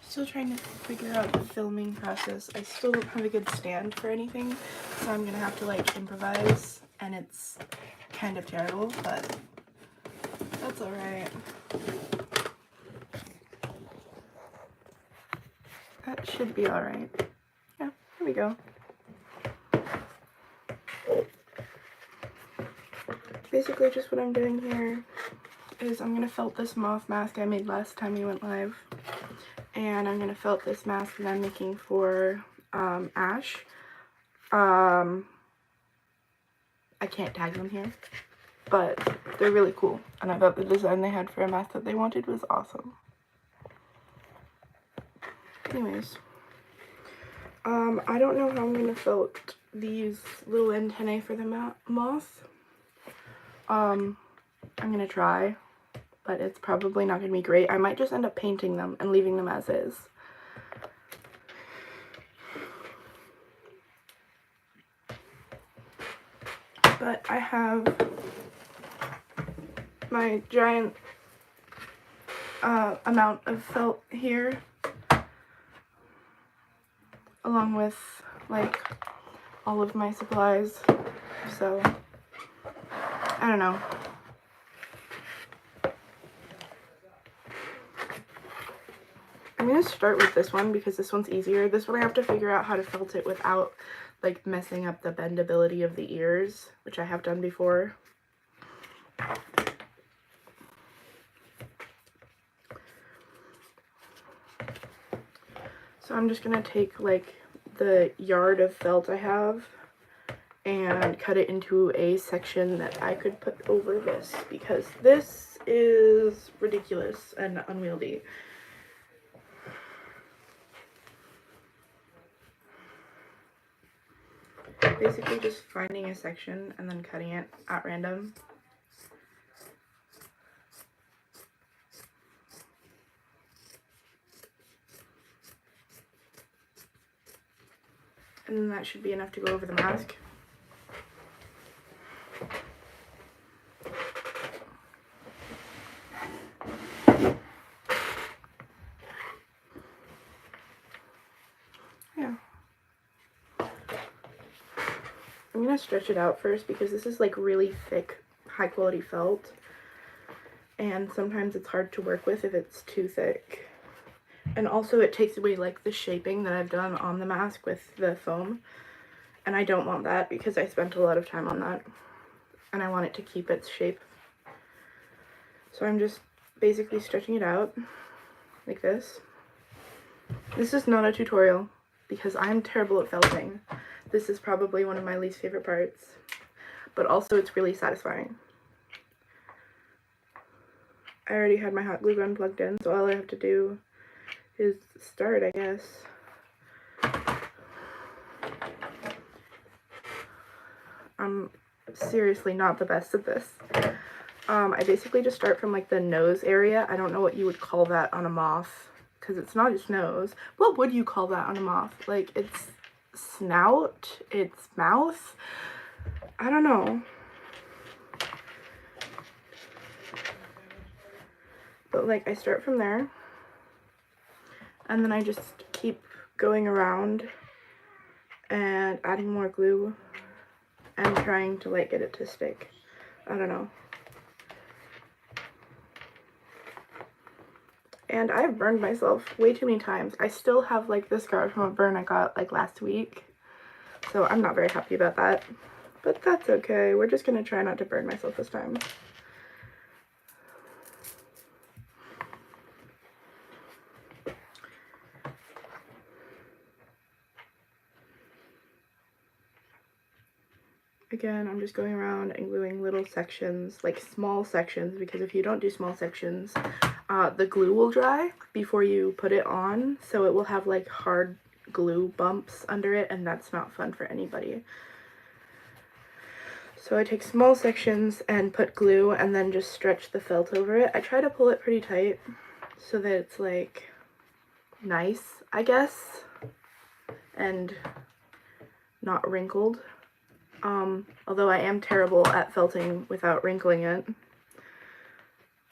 Still trying to figure out the filming process. I still don't have a good stand for anything, so I'm gonna have to like improvise, and it's kind of terrible, but that's alright. That should be alright. Yeah, here we go. Basically just what I'm doing here is I'm gonna felt this moth mask I made last time we went live. And I'm gonna felt this mask that I'm making for Ash. I can't tag them here, but they're really cool. And I thought the design they had for a mask that they wanted was awesome. Anyways, I don't know how I'm gonna felt these little antennae for the moth. I'm gonna try, but it's probably not gonna be great. I might just end up painting them and leaving them as is. But I have my giant amount of felt here, along with like all of my supplies, so I don't know. I'm gonna start with this one because this one's easier. This one I have to figure out how to felt it without like messing up the bendability of the ears, which I have done before. So I'm just gonna take like the yard of felt I have and cut it into a section that I could put over this, because this is ridiculous and unwieldy. Basically just finding a section and then cutting it at random. And then that should be enough to go over the mask. Yeah. I'm gonna stretch it out first because this is like really thick, high quality felt. And sometimes it's hard to work with if it's too thick. And also it takes away like the shaping that I've done on the mask with the foam. And I don't want that because I spent a lot of time on that. And I want it to keep its shape. So I'm just basically stretching it out like this. This is not a tutorial because I'm terrible at felting. This is probably one of my least favorite parts. But also it's really satisfying. I already had my hot glue gun plugged in, so all I have to do is start, I guess. I'm seriously not the best at this. I basically just start from like the nose area. I don't know what you would call that on a moth, because it's not its nose. What would you call that on a moth? Like its snout? Its mouth? I don't know. But like I start from there, and then I just keep going around and adding more glue and trying to like get it to stick. I don't know. And I've burned myself way too many times. I still have like the scar from a burn I got like last week, so I'm not very happy about that. But that's okay. We're just gonna try not to burn myself this time. Again, I'm just going around and gluing little sections, like small sections, because if you don't do small sections, the glue will dry before you put it on, so it will have like hard glue bumps under it, and that's not fun for anybody. So I take small sections and put glue and then just stretch the felt over it. I try to pull it pretty tight so that it's like nice, I guess, and not wrinkled. Although I am terrible at felting without wrinkling it.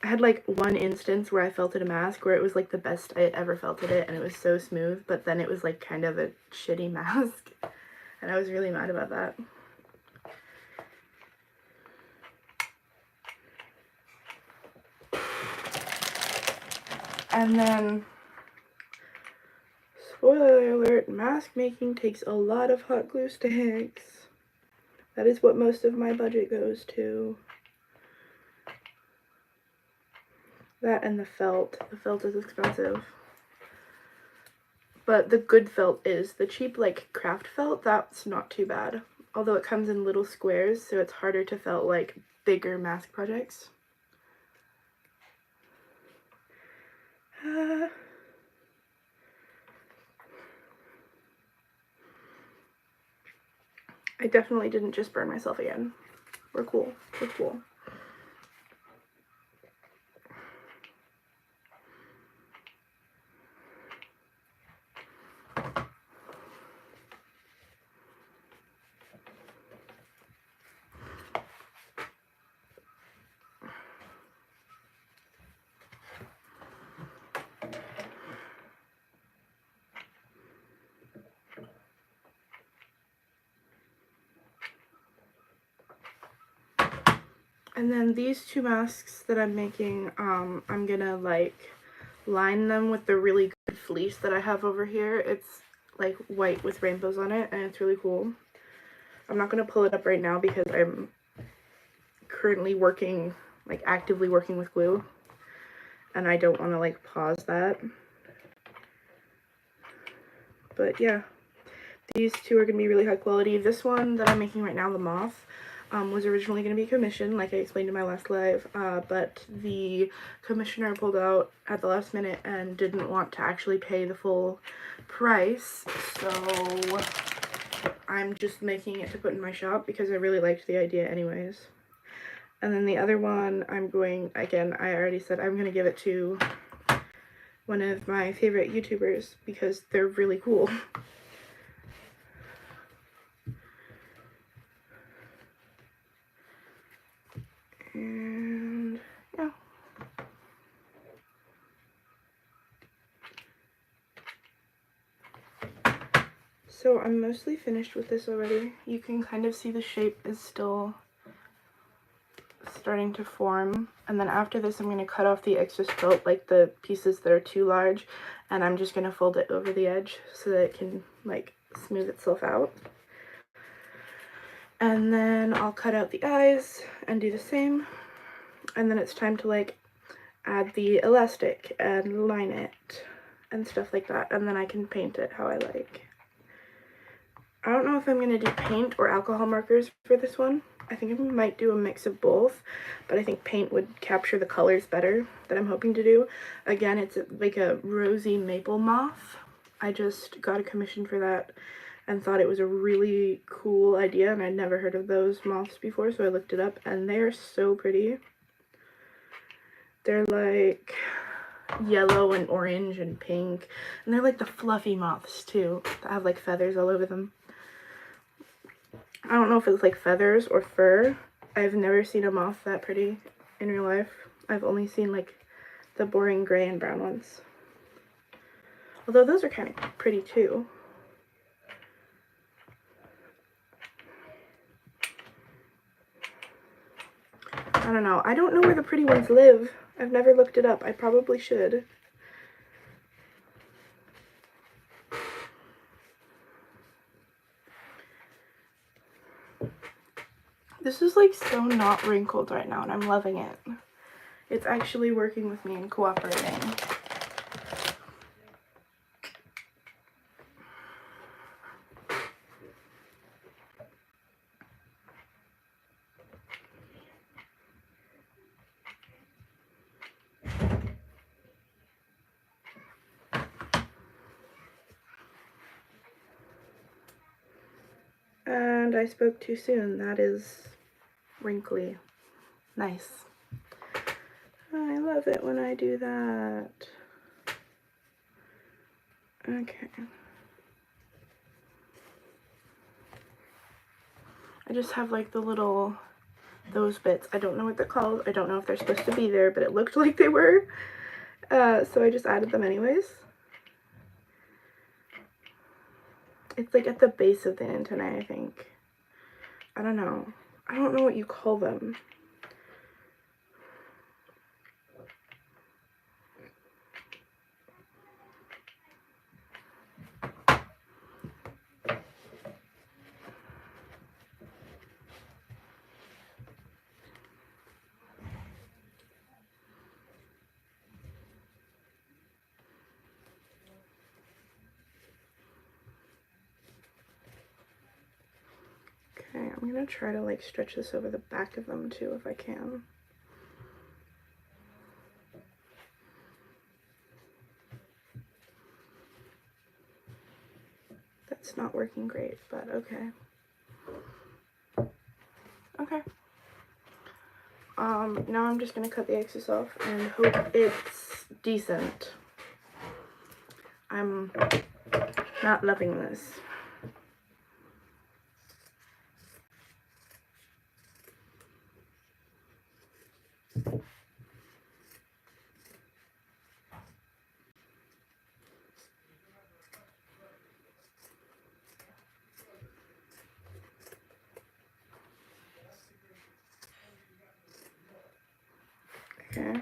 I had like one instance where I felted a mask where it was like the best I had ever felted it, and it was so smooth, but then it was like kind of a shitty mask, and I was really mad about that. And then, spoiler alert, mask making takes a lot of hot glue sticks. That is what most of my budget goes to. That and the felt. The felt is expensive. But the good felt is. The cheap, like, craft felt, that's not too bad. Although it comes in little squares, so it's harder to felt, like, bigger mask projects. I definitely didn't just burn myself again. We're cool. We're cool. And then these two masks that I'm making, I'm gonna like line them with the really good fleece that I have over here. It's like white with rainbows on it, and it's really cool. I'm not gonna pull it up right now because I'm currently working, like actively working with glue, and I don't want to like pause that. But yeah, these two are gonna be really high quality. This one that I'm making right now, the moth, was originally going to be commissioned, like I explained in my last live, but the commissioner pulled out at the last minute and didn't want to actually pay the full price, so I'm just making it to put in my shop because I really liked the idea anyways. And then the other one, I'm going, again, I already said I'm going to give it to one of my favorite YouTubers because they're really cool. And yeah. So I'm mostly finished with this already. You can kind of see the shape is still starting to form. And then after this, I'm going to cut off the excess felt, like the pieces that are too large, and I'm just going to fold it over the edge so that it can like smooth itself out. And then I'll cut out the eyes and do the same. And then it's time to like add the elastic and line it and stuff like that. And then I can paint it how I like. I don't know if I'm going to do paint or alcohol markers for this one. I think I might do a mix of both, but I think paint would capture the colors better that I'm hoping to do. Again, it's like a rosy maple moth. I just got a commission for that and thought it was a really cool idea, and I'd never heard of those moths before, so I looked it up, and they're so pretty. They're like yellow and orange and pink, and they're like the fluffy moths too that have like feathers all over them. I don't know if it's like feathers or fur. I've never seen a moth that pretty in real life. I've only seen like the boring gray and brown ones, although those are kind of pretty too. I don't know. I don't know where the pretty ones live. I've never looked it up. I probably should. This is like so not wrinkled right now, and I'm loving it. It's actually working with me and cooperating. And I spoke too soon. That is wrinkly. Nice. I love it when I do that. Okay. I just have like the little those bits. I don't know what they're called. I don't know if they're supposed to be there, but it looked like they were. So I just added them anyways. It's like at the base of the antennae, I think. I don't know. I don't know what you call them. Okay, I'm gonna try to like stretch this over the back of them too if I can. That's not working great, but okay. Okay. Now I'm just gonna cut the excess off and hope it's decent. I'm not loving this. Okay.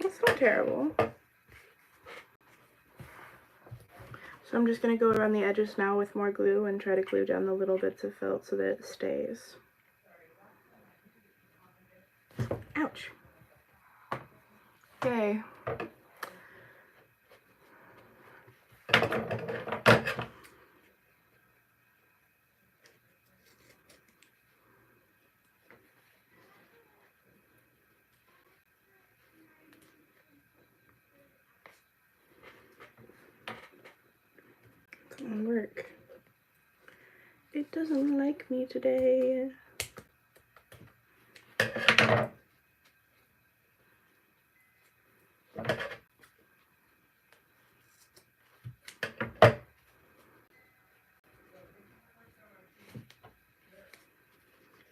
That's not terrible. So I'm just going to go around the edges now with more glue and try to glue down the little bits of felt so that it stays. Ouch. Okay. Come on, work. It doesn't like me today.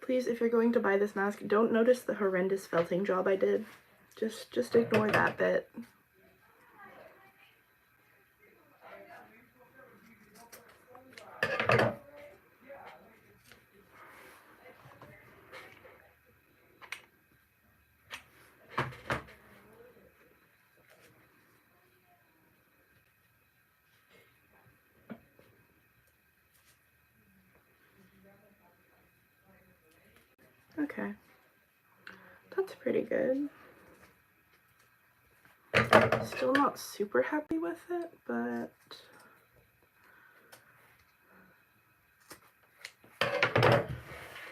Please, if you're going to buy this mask, don't notice the horrendous felting job I did. Just ignore that bit. Okay. That's pretty good. Still not super happy with it, but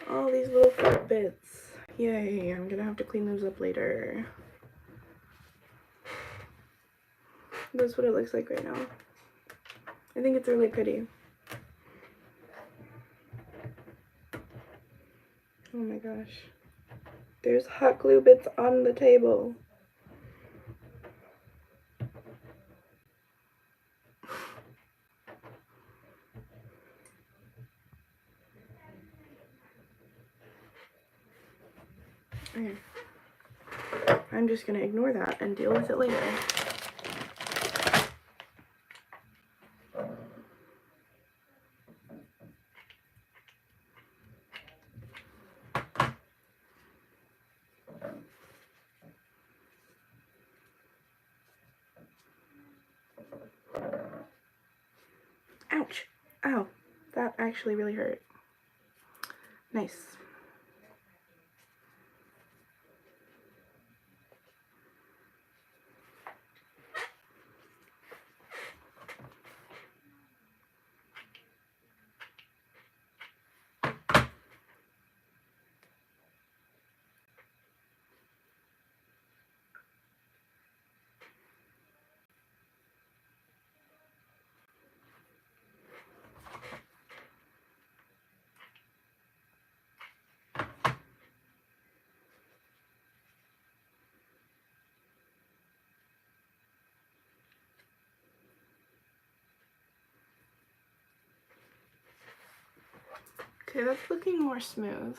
all these little felt bits. Yay, I'm gonna have to clean those up later. That's what it looks like right now. I think it's really pretty. Oh my gosh. There's hot glue bits on the table. Okay. I'm just gonna ignore that and deal with it later. Ouch! Ow! That actually really hurt. Nice. Okay, that's looking more smooth.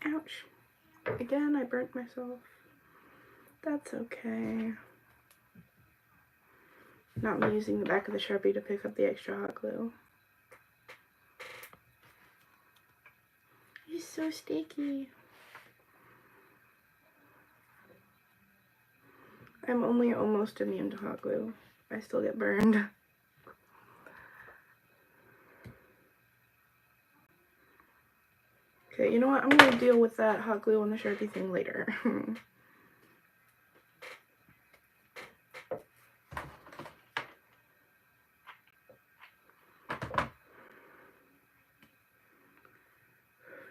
Ouch. Again, I burnt myself. That's okay. Not me using the back of the Sharpie to pick up the extra hot glue. It's so sticky. I'm only almost immune to hot glue. I still get burned. Okay, you know what? I'm going to deal with that hot glue on the Sharpie thing later.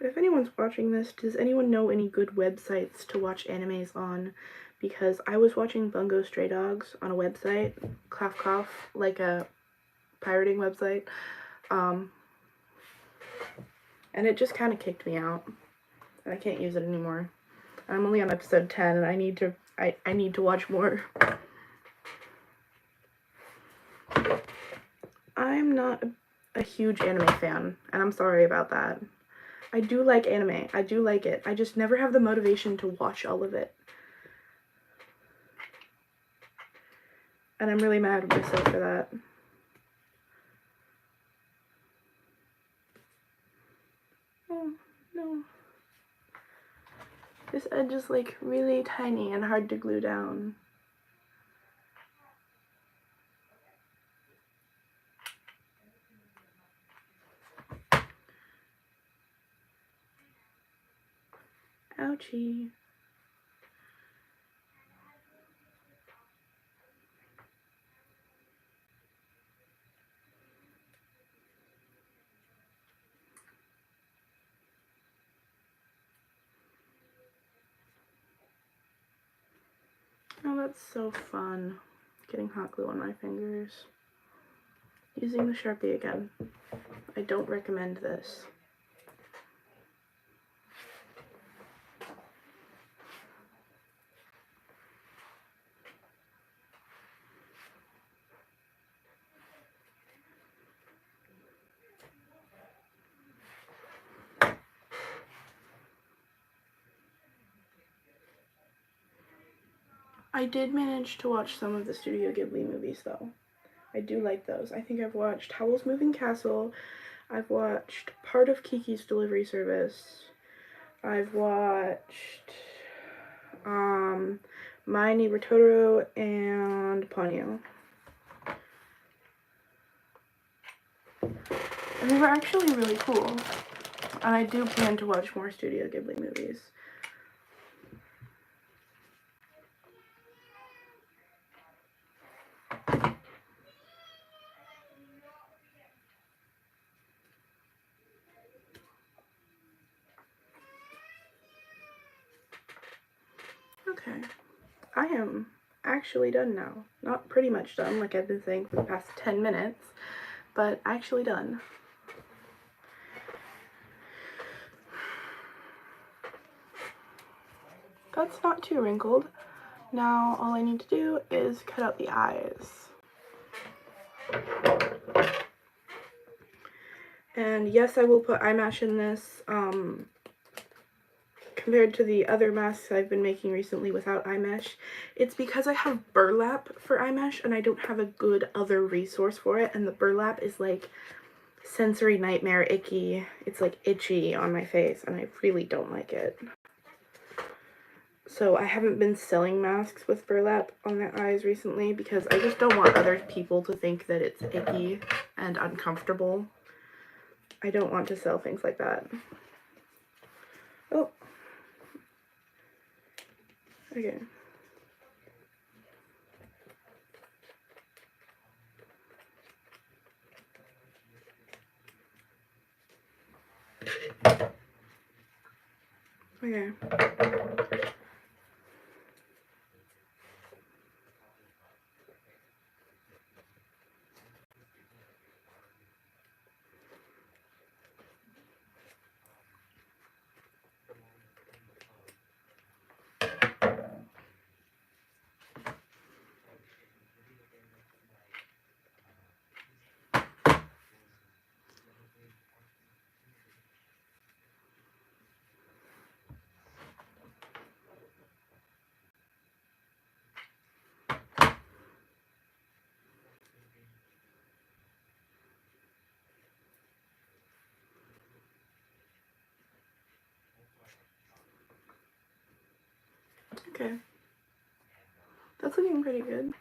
If anyone's watching this, does anyone know any good websites to watch animes on? Because I was watching Bungo Stray Dogs on a website, cough cough, like a pirating website, and it just kind of kicked me out, and I can't use it anymore. I'm only on episode 10, and I need to watch more. I'm not a huge anime fan, and I'm sorry about that. I do like anime. I do like it. I just never have the motivation to watch all of it. And I'm really mad at myself for that. Oh, no. This edge is like really tiny and hard to glue down. Ouchie. Oh, that's so fun. Getting hot glue on my fingers. Using the Sharpie again. I don't recommend this. I did manage to watch some of the Studio Ghibli movies, though. I do like those. I think I've watched Howl's Moving Castle. I've watched part of Kiki's Delivery Service. I've watched My Neighbor Totoro and Ponyo. And they were actually really cool. And I do plan to watch more Studio Ghibli movies. Okay, I am actually done now. Not pretty much done, like I've been saying for the past 10 minutes, but actually done. That's not too wrinkled. Now all I need to do is cut out the eyes. And yes, I will put eye mesh in this. Compared to the other masks I've been making recently without eye mesh, it's because I have burlap for eye mesh and I don't have a good other resource for it, and the burlap is like sensory nightmare icky. It's like itchy on my face and I really don't like it. So I haven't been selling masks with burlap on the eyes recently because I just don't want other people to think that it's icky and uncomfortable. I don't want to sell things like that. Oh. Okay. Okay. Okay. That's looking pretty good.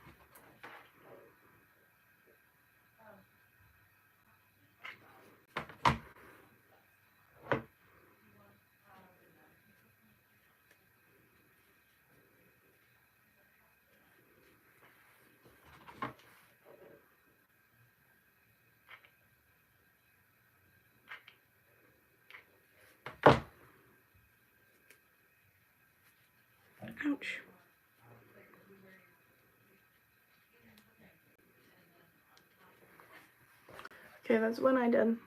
Ouch. Okay, that's one I did.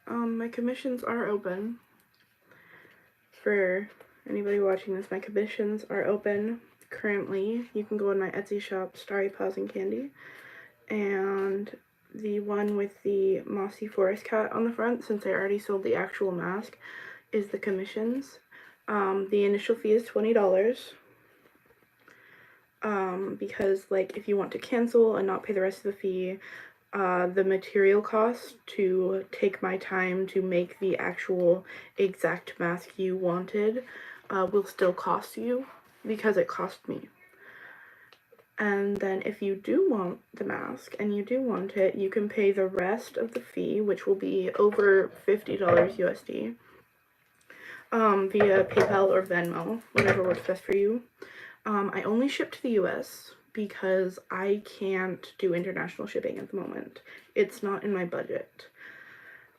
My commissions are open. For anybody watching this, my commissions are open currently. You can go in my Etsy shop, StarryPaws&Candy, and the one with the mossy forest cat on the front, since I already sold the actual mask, is the commissions. The initial fee is $20. Because like if you want to cancel and not pay the rest of the fee, the material cost to take my time to make the actual exact mask you wanted will still cost you, because it cost me. And then if you do want the mask and you do want it, you can pay the rest of the fee, which will be over $50 USD, via PayPal or Venmo, whatever works best for you. I only ship to the US because I can't do international shipping at the moment. It's not in my budget.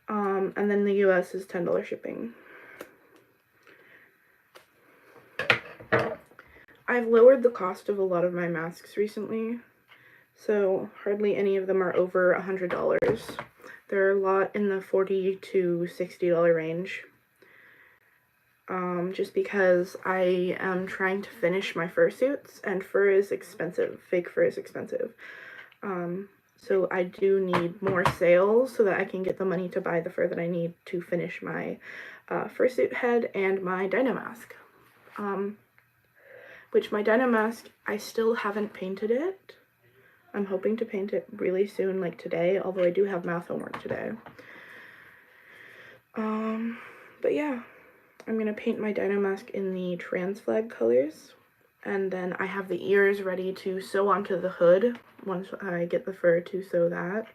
And then the US is $10 shipping. I've lowered the cost of a lot of my masks recently, so hardly any of them are over $100. There are a lot in the $40 to $60 range. Just because I am trying to finish my fursuits, and fur is expensive. Fake fur is expensive. So I do need more sales so that I can get the money to buy the fur that I need to finish my fursuit head and my dino mask. Which my dino mask, I still haven't painted it. I'm hoping to paint it really soon, like today, although I do have math homework today. But yeah. I'm going to paint my dino mask in the trans flag colors, and then I have the ears ready to sew onto the hood once I get the fur to sew that.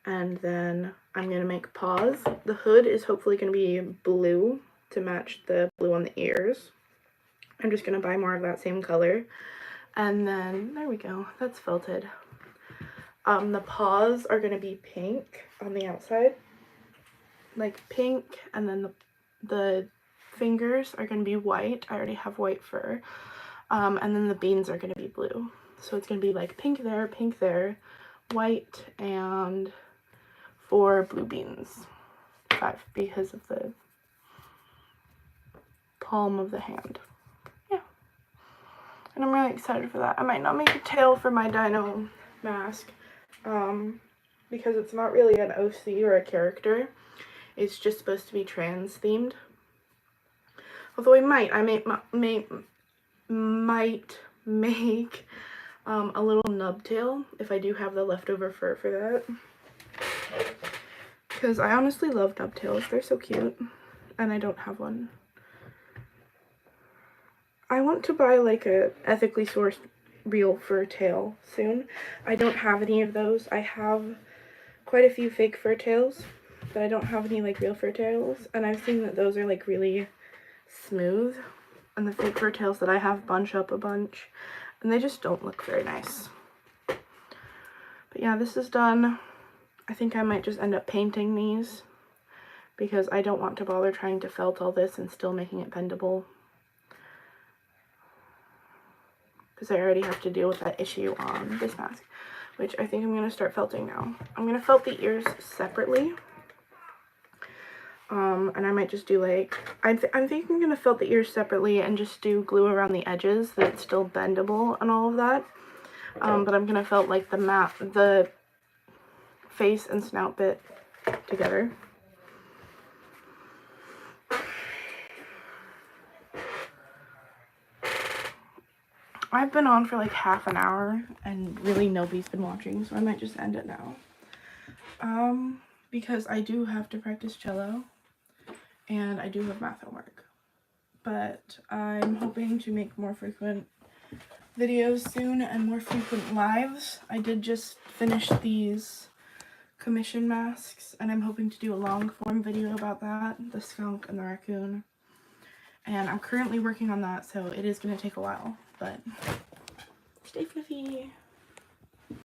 And then I'm going to make paws. The hood is hopefully going to be blue to match the blue on the ears. I'm just going to buy more of that same color. And then, there we go, that's felted. The paws are going to be pink on the outside, like pink, and then the fingers are going to be white. I already have white fur. And then the beans are going to be blue. So it's going to be like pink there, white, and 4 blue beans. 5 because of the palm of the hand. Yeah. And I'm really excited for that. I might not make a tail for my dino mask, because it's not really an OC or a character. It's just supposed to be trans themed. Although I might make a little nub tail if I do have the leftover fur for that. Because I honestly love nub tails. They're so cute. And I don't have one. I want to buy like a ethically sourced real fur tail soon. I don't have any of those. I have quite a few fake fur tails but I don't have any like real fur tails, and I've seen that those are like really smooth, and the fake fur tails that I have bunch up a bunch, and they just don't look very nice. But yeah, this is done. I think I might just end up painting these because I don't want to bother trying to felt all this and still making it bendable, because I already have to deal with that issue on this mask, which I think I'm going to start felting now. I'm going to felt the ears separately, and I might just do like, I'm thinking I'm going to felt the ears separately and just do glue around the edges that's still bendable and all of that, but I'm going to felt like the face and snout bit together. I've been on for like half an hour and really nobody's been watching, so I might just end it now. Because I do have to practice cello and I do have math homework. But I'm hoping to make more frequent videos soon and more frequent lives. I did just finish these commission masks and I'm hoping to do a long form video about that, the skunk and the raccoon. And I'm currently working on that, so it is going to take a while, but stay fluffy.